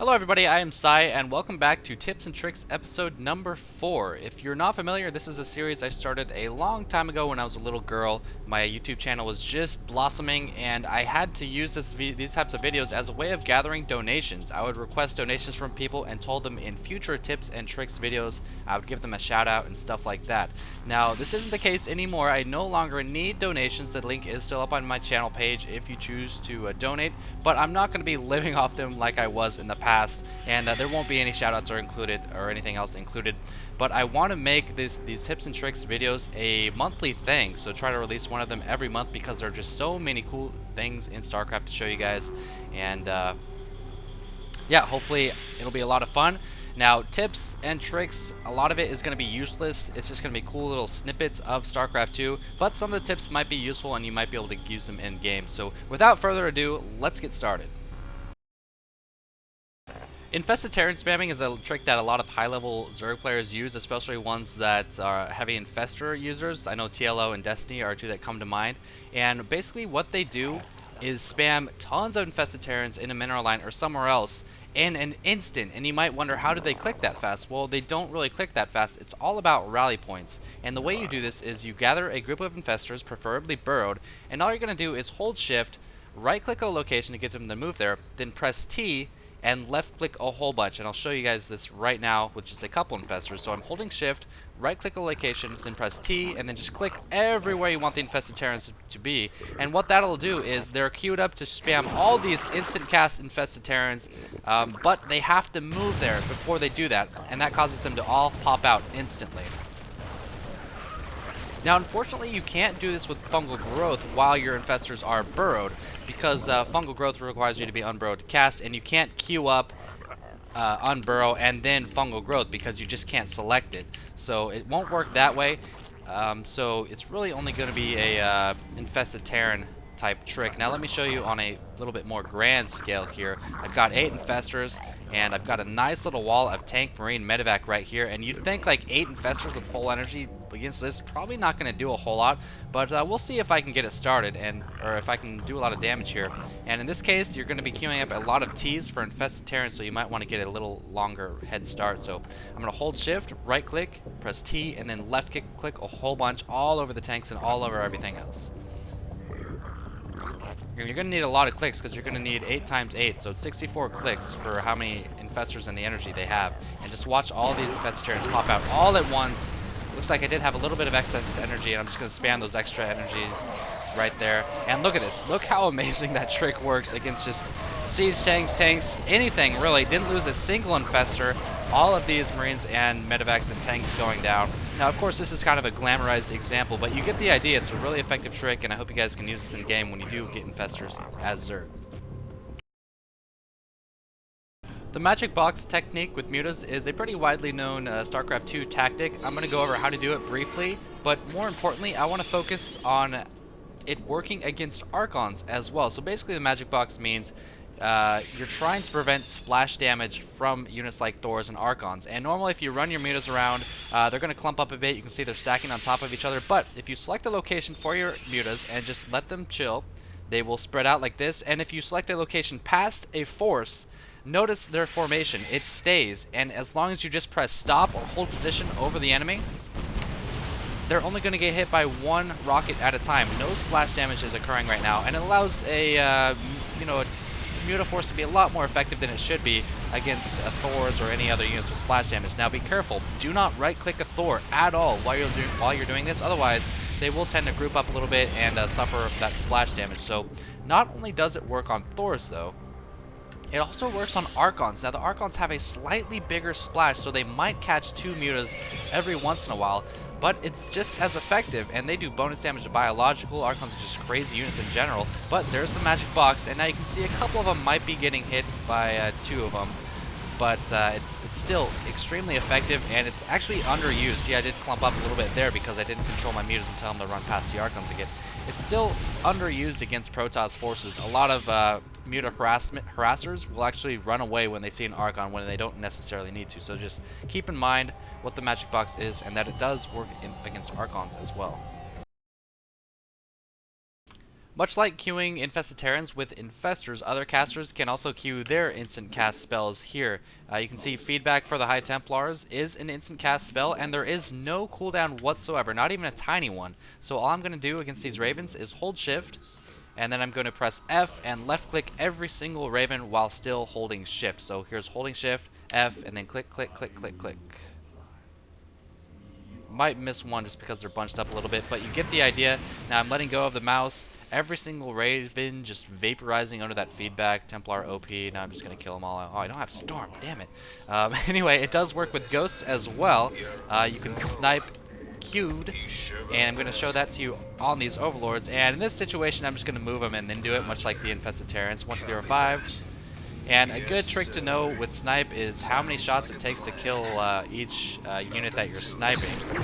Hello everybody, I am Psy, and welcome back to Tips and Tricks episode number 4. If you're not familiar, this is a series I started a long time ago when I was a little girl. My YouTube channel was just blossoming, and I had to use these types of videos as a way of gathering donations. I would request donations from people and told them in future Tips and Tricks videos, I would give them a shout out and stuff like that. Now, this isn't the case anymore. I no longer need donations. The link is still up on my channel page if you choose to donate, but I'm not going to be living off them like I was in the past. And there won't be any shoutouts or anything else included, but I want to make these tips and tricks videos a monthly thing, so try to release one of them every month because there are just so many cool things in StarCraft to show you guys. And yeah, hopefully it'll be a lot of fun. Now, tips and tricks, a lot of it is going to be useless. It's just going to be cool little snippets of StarCraft 2, but some of the tips might be useful and you might be able to use them in game. So without further ado, let's get started. Infested Terran spamming is a trick that a lot of high-level Zerg players use, especially ones that are heavy Infestor users. I know TLO and Destiny are two that come to mind. And basically what they do is spam tons of Infested Terrans in a mineral line or somewhere else in an instant. And you might wonder, how did they click that fast? Well, they don't really click that fast. It's all about rally points. And the way you do this is you gather a group of Infestors, preferably burrowed, and all you're going to do is hold shift, right-click a location to get them to move there, then press T, and left click a whole bunch, and I'll show you guys this right now with just a couple infestors. So I'm holding shift, right click a location, then press T, and then just click everywhere you want the infested Terrans to be. And what that'll do is they're queued up to spam all these instant cast infested Terrans, but they have to move there before they do that, and that causes them to all pop out instantly. Now, unfortunately, you can't do this with fungal growth while your infestors are burrowed, because fungal growth requires you to be unburrowed to cast, and you can't queue up unburrow and then fungal growth because you just can't select it. So it won't work that way. So it's really only going to be a infested Terran type trick. Now let me show you on a little bit more grand scale here. I've got 8 infestors, and I've got a nice little wall of tank, marine, medevac right here, and you'd think like 8 infestors with full energy against this probably not going to do a whole lot, but we'll see if I can get it started, or if I can do a lot of damage here. And in this case, you're going to be queuing up a lot of T's for infested Terrans, so you might want to get a little longer head start. So I'm going to hold shift, right click, press T, and then left click a whole bunch all over the tanks and all over everything else. You're going to need a lot of clicks because you're going to need 8 times 8, so 64 clicks for how many infestors and the energy they have. And just watch all these infested Terrans pop out all at once. Looks like I did have a little bit of excess energy, and I'm just going to spam those extra energy right there. And look at this. Look how amazing that trick works against just siege tanks, anything really. Didn't lose a single infestor. All of these marines and medevacs and tanks going down. Now, of course, this is kind of a glamorized example, but you get the idea. It's a really effective trick, and I hope you guys can use this in game when you do get infestors as Zerg. The magic box technique with mutas is a pretty widely known StarCraft 2 tactic. I'm going to go over how to do it briefly, but more importantly, I want to focus on it working against Archons as well. So basically the magic box means you're trying to prevent splash damage from units like Thors and Archons. And normally if you run your mutas around, they're going to clump up a bit. You can see they're stacking on top of each other. But if you select a location for your mutas and just let them chill, they will spread out like this. And if you select a location past a force, notice their formation. It stays. And as long as you just press stop or hold position over the enemy, they're only going to get hit by 1 rocket at a time. No splash damage is occurring right now, and it allows a Muta Force to be a lot more effective than it should be against Thors or any other units with splash damage. Now be careful, do not right-click a Thor at all while you're doing this, otherwise they will tend to group up a little bit and suffer that splash damage. So not only does it work on Thors though, it also works on Archons. Now the Archons have a slightly bigger splash, so they might catch 2 mutas every once in a while, but it's just as effective, and they do bonus damage to biological. Archons are just crazy units in general, but there's the magic box, and now you can see a couple of them might be getting hit by 2 of them, but it's still extremely effective, and it's actually underused. See, I did clump up a little bit there because I didn't control my mutas and tell them to run past the Archons again. It's still underused against Protoss forces. A lot of muta harassers will actually run away when they see an Archon when they don't necessarily need to. So just keep in mind what the magic box is and that it does work against Archons as well. Much like queuing Infested Terrans with Infestors, other casters can also queue their instant cast spells here. You can see Feedback for the High Templars is an instant cast spell, and there is no cooldown whatsoever, not even a tiny one. So all I'm going to do against these Ravens is hold Shift, and then I'm going to press F and left click every single Raven while still holding Shift. So here's holding Shift, F, and then click, click, click, click, click. Might miss one just because they're bunched up a little bit, but you get the idea. Now I'm letting go of the mouse. Every single Raven just vaporizing under that feedback. Templar OP. Now I'm just going to kill them all. Oh, I don't have Storm. Damn it. Anyway, it does work with Ghosts as well. You can snipe queued, and I'm going to show that to you on these Overlords. And in this situation, I'm just going to move them and then do it, much like the Infested Terrans. 1, 2, 3, 4, 5. And a good trick to know with snipe is how many shots it takes to kill each unit that you're sniping. You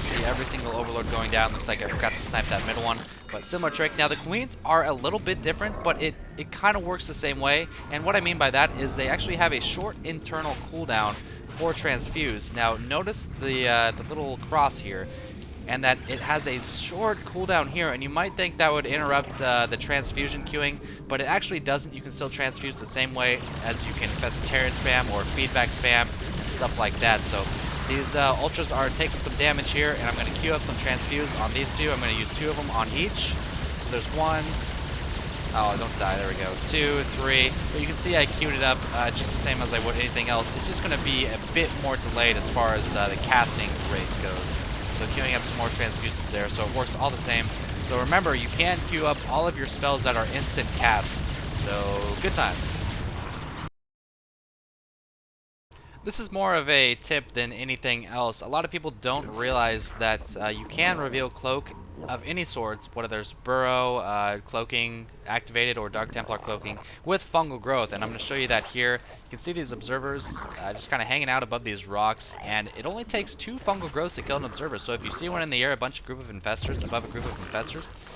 see every single Overlord going down. Looks like I forgot to snipe that middle one, but similar trick. Now the Queens are a little bit different, but it kind of works the same way. And what I mean by that is they actually have a short internal cooldown for transfuse. Now notice the little cross here, and that it has a short cooldown here, and you might think that would interrupt the transfusion queuing, but it actually doesn't. You can still transfuse the same way as you can Infested Terran spam or feedback spam and stuff like that. So these Ultras are taking some damage here, and I'm going to queue up some transfuse on these two. I'm going to use 2 of them on each. So there's 1. Oh, don't die. There we go. 2, 3. But you can see I queued it up just the same as I would anything else. It's just going to be a bit more delayed as far as the casting rate goes. So queuing up some more transfuses there, so it works all the same. So remember, you can queue up all of your spells that are instant cast. So good times. This is more of a tip than anything else. A lot of people don't realize that you can reveal Cloak of any sorts, whether there's Burrow, Cloaking activated, or Dark Templar Cloaking, with Fungal Growth. And I'm going to show you that here. You can see these observers just kind of hanging out above these rocks, and it only takes 2 Fungal Growths to kill an observer. So if you see one in the air, above a group of infestors,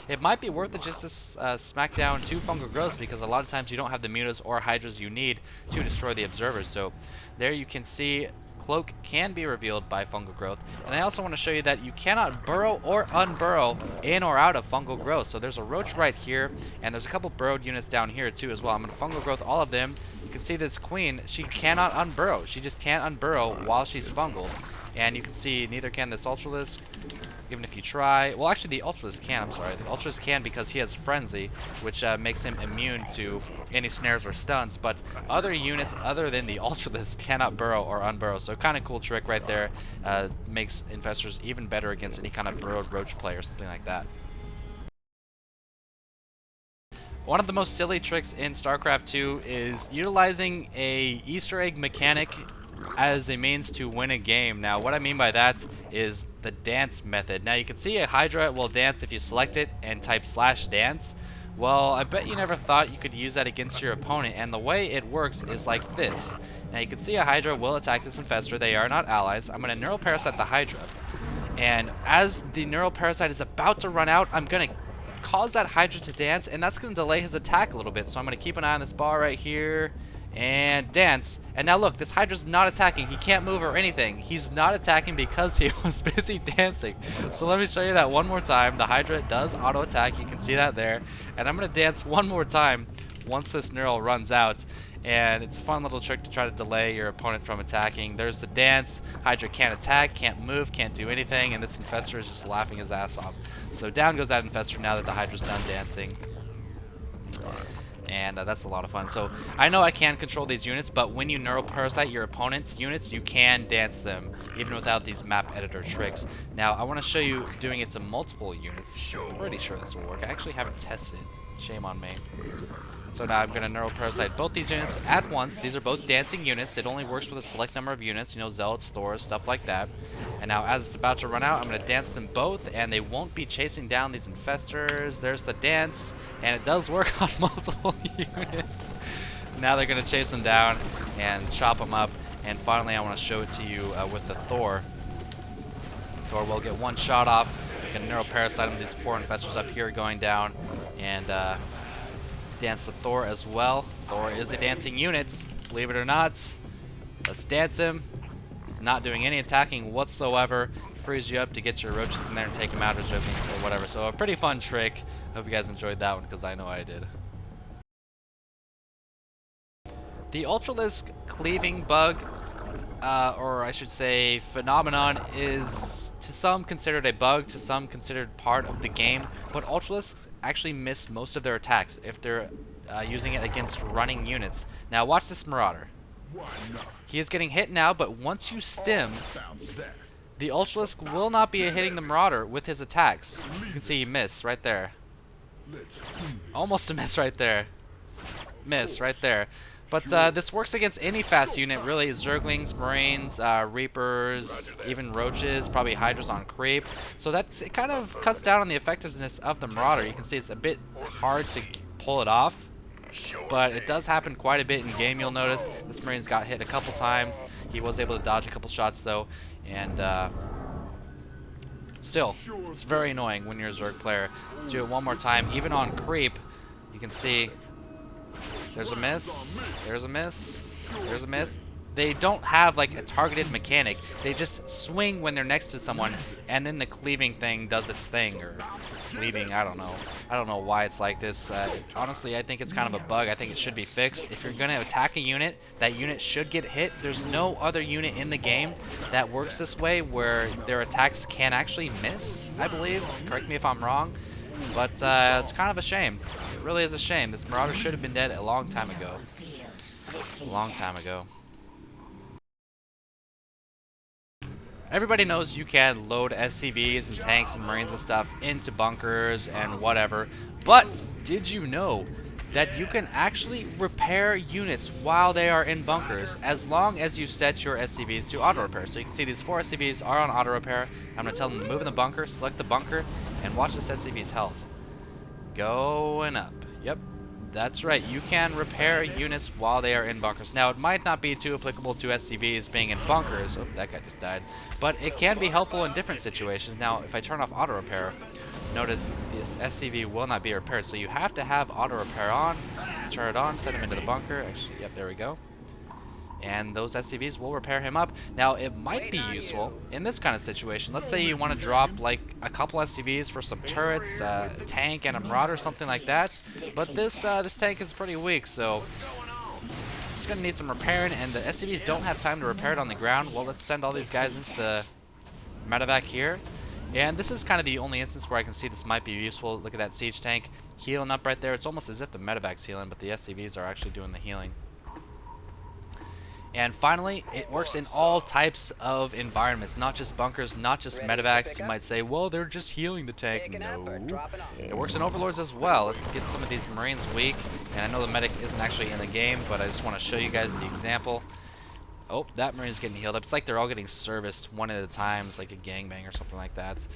it might be worth it just to smack down 2 Fungal Growths, because a lot of times you don't have the mutas or hydras you need to destroy the observers. So there you can see Cloak can be revealed by Fungal Growth. And I also want to show you that you cannot burrow or unburrow in or out of Fungal Growth. So there's a Roach right here, and there's a couple burrowed units down here too as well. I'm going to Fungal Growth all of them. You can see this Queen, she cannot unburrow. She just can't unburrow while she's fungal. And you can see neither can this Ultralisk, even if you try. Well, actually the Ultralisk can, I'm sorry. The Ultralisk can because he has Frenzy, which makes him immune to any snares or stuns. But other units other than the Ultralisk cannot burrow or unburrow. So kind of cool trick right there. Makes Infestors even better against any kind of burrowed Roach play or something like that. One of the most silly tricks in StarCraft 2 is utilizing a Easter egg mechanic as a means to win a game. Now what I mean by that is the dance method. Now you can see a Hydra will dance if you select it and type /dance. Well, I bet you never thought you could use that against your opponent, and the way it works is like this. Now you can see a Hydra will attack this Infestor. They are not allies. I'm going to Neural Parasite the Hydra, and as the Neural Parasite is about to run out, I'm going to cause that Hydra to dance, and that's going to delay his attack a little bit. So I'm going to keep an eye on this bar right here and dance. And now look, this Hydra's not attacking. He can't move or anything. He's not attacking because he was busy dancing. So let me show you that one more time. The Hydra does auto attack. You can see that there. And I'm going to dance one more time once this neural runs out. And it's a fun little trick to try to delay your opponent from attacking. There's the dance. Hydra can't attack, can't move, can't do anything, and this Infestor is just laughing his ass off. So down goes that Infestor now that the Hydra's done dancing. And that's a lot of fun. So I know I can control these units, but when you Neural Parasite your opponent's units, you can dance them, even without these map editor tricks. Now I want to show you doing it to multiple units. I'm pretty sure this will work. I actually haven't tested. Shame on me. So now I'm going to Neural Parasite both these units at once. These are both dancing units. It only works with a select number of units, you know, Zealots, Thors, stuff like that. And now as it's about to run out, I'm going to dance them both, and they won't be chasing down these Infestors. There's the dance, and it does work on multiple units. Now they're going to chase them down and chop them up. And finally, I want to show it to you with the Thor. Thor will get one shot off. You can Neural Parasite him. These poor Infestors up here going down. And dance the Thor as well. Thor is a dancing unit, believe it or not. Let's dance him. He's not doing any attacking whatsoever. freeze you up to get your roaches in there and take them out, or zerglings or whatever. So a pretty fun trick. Hope you guys enjoyed that one, because I know I did. The Ultralisk cleaving bug, or I should say phenomenon, is to some considered a bug, to some considered part of the game, but Ultralisks actually miss most of their attacks if they're using it against running units. Now watch this Marauder. He is getting hit now, but once you stim, the Ultralisk will not be hitting the Marauder with his attacks. You can see he missed right there. Almost a miss right there. Miss right there. But this works against any fast unit, really. Zerglings, Marines, Reapers, even Roaches, probably Hydras on creep. So it kind of cuts down on the effectiveness of the Marauder. You can see it's a bit hard to pull it off, but it does happen quite a bit in game. You'll notice this Marine's got hit a couple times. He was able to dodge a couple shots though, and still, it's very annoying when you're a Zerg player. Let's do it one more time. Even on creep, you can see there's a miss, there's a miss, there's a miss. They don't have like a targeted mechanic. They just swing when they're next to someone, and then the cleaving thing does its thing, or cleaving, I don't know. I don't know why it's like this. Honestly, I think it's kind of a bug. I think it should be fixed. If you're going to attack a unit, that unit should get hit. There's no other unit in the game that works this way, where their attacks can actually miss, I believe. Correct me if I'm wrong. But it's kind of a shame. It really is a shame. This Marauder should have been dead a long time ago. A long time ago. Everybody knows you can load SCVs and tanks and Marines and stuff into bunkers and whatever, but did you know that you can actually repair units while they are in bunkers, as long as you set your SCVs to auto repair? So you can see these 4 SCVs are on auto repair. I'm going to tell them to move in the bunker, select the bunker, and watch this SCV's health. Going up. Yep. That's right, you can repair units while they are in bunkers. Now, it might not be too applicable to SCVs being in bunkers. Oh, that guy just died. But it can be helpful in different situations. Now, if I turn off auto repair, notice this SCV will not be repaired. So you have to have auto repair on. Let's turn it on, set him into the bunker. Actually, yep, there we go. And those SCVs will repair him up. Now, it might be useful in this kind of situation. Let's say you want to drop like a couple SCVs for some turrets, a tank, and a Marauder, something like that. But this tank is pretty weak, so it's going to need some repairing, and the SCVs don't have time to repair it on the ground. Well, let's send all these guys into the medevac here. And this is kind of the only instance where I can see this might be useful. Look at that siege tank healing up right there. It's almost as if the medevac's healing, but the SCVs are actually doing the healing. And finally, it works in all types of environments, not just bunkers, not just medevacs. You might say, well, they're just healing the tank. No. It works in overlords as well. Let's get some of these Marines weak. And I know the medic isn't actually in the game, but I just want to show you guys the example. Oh, that Marine's getting healed up. It's like they're all getting serviced one at a time. It's like a gangbang or something like that.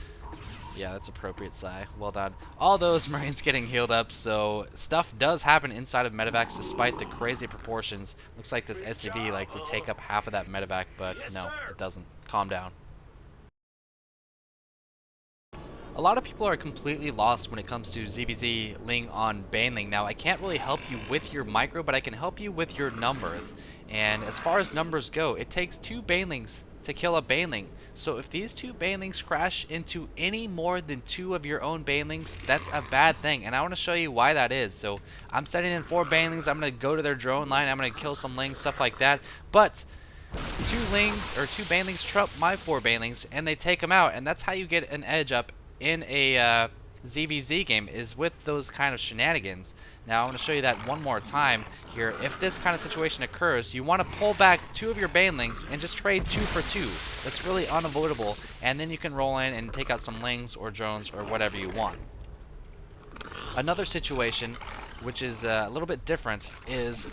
Yeah, that's appropriate, Psy. Well done. All those Marines getting healed up, so stuff does happen inside of medevacs despite the crazy proportions. Looks like this SCV like would take up half of that medevac, but no, it doesn't. Calm down. A lot of people are completely lost when it comes to ZVZ Ling on Baneling. Now, I can't really help you with your micro, but I can help you with your numbers. And as far as numbers go, it takes 2 Banelings to kill a Baneling. So if these 2 Banelings crash into any more than 2 of your own Banelings, that's a bad thing. And I want to show you why that is. So I'm setting in 4 Banelings. I'm going to go to their drone line. I'm going to kill some Lings, stuff like that. But 2 Lings or 2 Banelings trump my 4 Banelings, and they take them out. And that's how you get an edge up in a ZVZ game, is with those kind of shenanigans. Now, I want to show you that one more time here. If this kind of situation occurs, you want to pull back 2 of your Banelings and just trade 2 for 2. That's really unavoidable, and then you can roll in and take out some Lings or drones or whatever you want. Another situation, which is a little bit different, is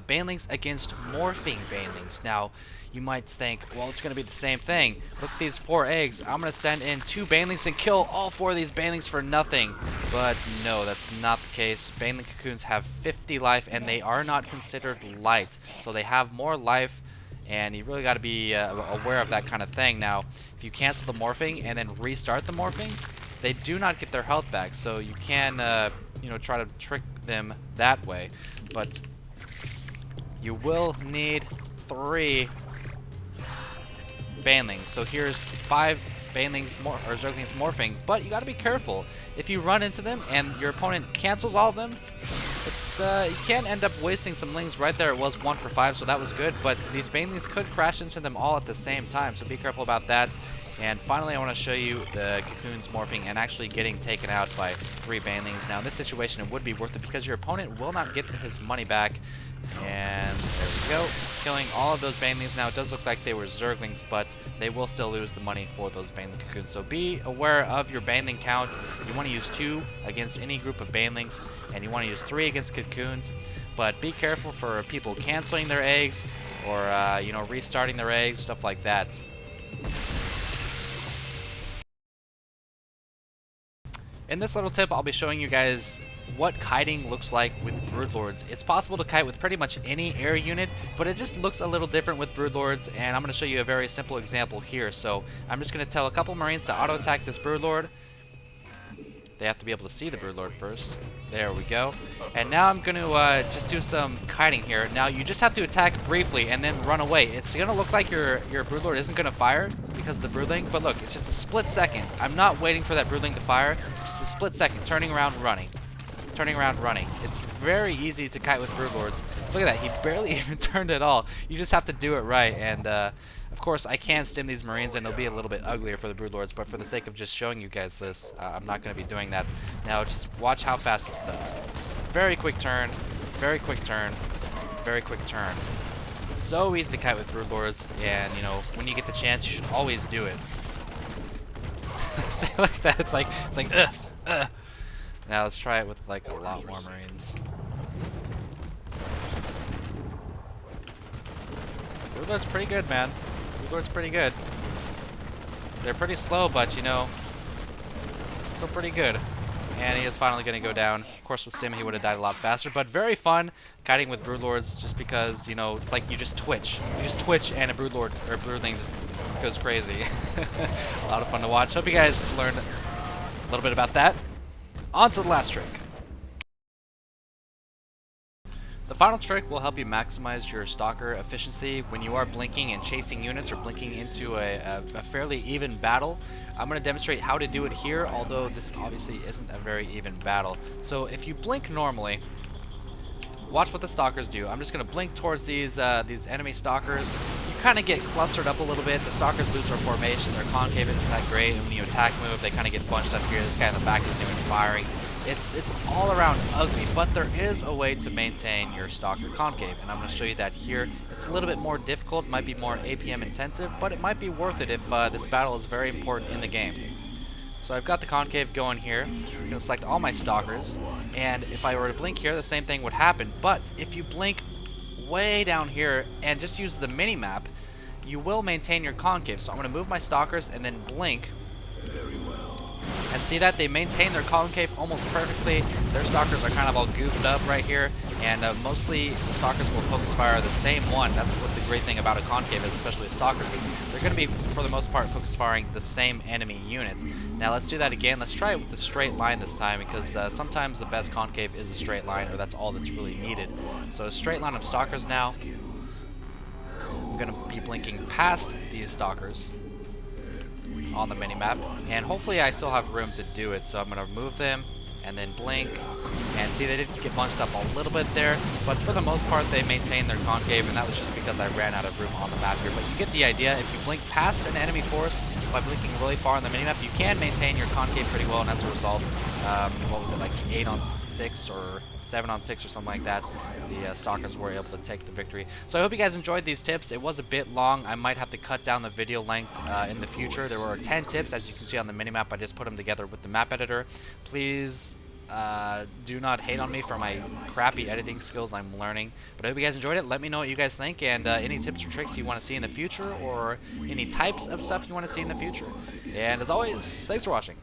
Banelings against morphing Banelings. Now, you might think, well, it's going to be the same thing. Look at these 4 eggs. I'm going to send in 2 Banelings and kill all 4 of these Banelings for nothing. But no, that's not the case. Baneling cocoons have 50 life, and they are not considered light. So they have more life, and you really got to be aware of that kind of thing. Now, if you cancel the morphing and then restart the morphing, they do not get their health back. So you can, try to trick them that way. But you will need 3 Banelings. So here's 5 banelings or zerglings morphing, but you got to be careful. If you run into them and your opponent cancels all of them, it's you can end up wasting some lings. Right there, it was 1 for 5, so that was good. But these banelings could crash into them all at the same time, so be careful about that. And finally, I want to show you the cocoons morphing and actually getting taken out by 3 banelings. Now, in this situation, it would be worth it because your opponent will not get his money back. And there we go, killing all of those banelings. Now, it does look like they were zerglings, but they will still lose the money for those baneling cocoons. So be aware of your baneling count. You want to use 2 against any group of banelings, and you want to use 3 against cocoons. But be careful for people canceling their eggs or you know, restarting their eggs, stuff like that. In this little tip, I'll be showing you guys what kiting looks like with Broodlords. It's possible to kite with pretty much any air unit, but it just looks a little different with Broodlords, and I'm going to show you a very simple example here. So I'm just going to tell a couple Marines to auto-attack this Broodlord. They have to be able to see the Broodlord first. There we go. And now I'm going to just do some kiting here. Now you just have to attack briefly and then run away. It's going to look like your Broodlord isn't going to fire because of the Broodling, but look, it's just a split second. I'm not waiting for that Broodling to fire. Just a split second, turning around, running. Turning around, running. It's very easy to kite with Broodlords. Look at that, he barely even turned at all. You just have to do it right, and of course I can stim these Marines and it'll be a little bit uglier for the Broodlords, but for the sake of just showing you guys this, I'm not going to be doing that. Now just watch how fast this does. Just very quick turn, very quick turn, very quick turn. It's so easy to kite with Broodlords, and you know, when you get the chance, you should always do it. See, look at that, it's like, ugh. Now let's try it with like a lot more Marines. Broodlord's pretty good, man. Broodlord's pretty good. They're pretty slow, but you know, still pretty good. And he is finally going to go down. Of course, with Stim, he would have died a lot faster, but very fun kiting with Broodlords just because, you know, it's like you just twitch. You just twitch and a Broodlord or Broodling just goes crazy. A lot of fun to watch. Hope you guys learned a little bit about that. On to the last trick. The final trick will help you maximize your stalker efficiency when you are blinking and chasing units or blinking into a fairly even battle. I'm going to demonstrate how to do it here, although this obviously isn't a very even battle. So if you blink normally, watch what the stalkers do. I'm just going to blink towards these enemy stalkers. You kind of get clustered up a little bit. The stalkers lose their formation. Their concave isn't that great, and when you attack move, they kind of get bunched up here. This guy in the back is doing firing. It's all around ugly, but there is a way to maintain your stalker concave, and I'm going to show you that here. It's a little bit more difficult, might be more APM intensive, but it might be worth it if this battle is very important in the game. So I've got the concave going here. I'm going to select all my stalkers, and if I were to blink here, the same thing would happen. But if you blink way down here and just use the mini-map, you will maintain your concave. So I'm going to move my stalkers and then blink. Very well. And see that? They maintain their concave almost perfectly. Their stalkers are kind of all goofed up right here, and mostly the stalkers will focus fire the same one. That's what the great thing about a concave is, especially with stalkers, is they're going to be, for the most part, focus firing the same enemy units. Now let's do that again. Let's try it with the straight line this time, because sometimes the best concave is a straight line, or that's all that's really needed. So a straight line of stalkers now. I'm going to be blinking past these stalkers on the minimap, and hopefully I still have room to do it, so I'm going to move them and then blink, and see they did get bunched up a little bit there, but for the most part they maintain their concave, and that was just because I ran out of room on the map here. But you get the idea. If you blink past an enemy force by blinking really far on the minimap, you can maintain your concave pretty well, and as a result, what was it, like 8 on 6 or 7 on 6 or something like that, the stalkers were able to take the victory. So I hope you guys enjoyed these tips. It was a bit long. I might have to cut down the video length in the future. There were 10 tips, as you can see on the minimap. I just put them together with the map editor. Please do not hate on me for my crappy editing skills. I'm learning. But I hope you guys enjoyed it. Let me know what you guys think, and any tips or tricks you want to see in the future, or any types of stuff you want to see in the future. And as always, thanks for watching.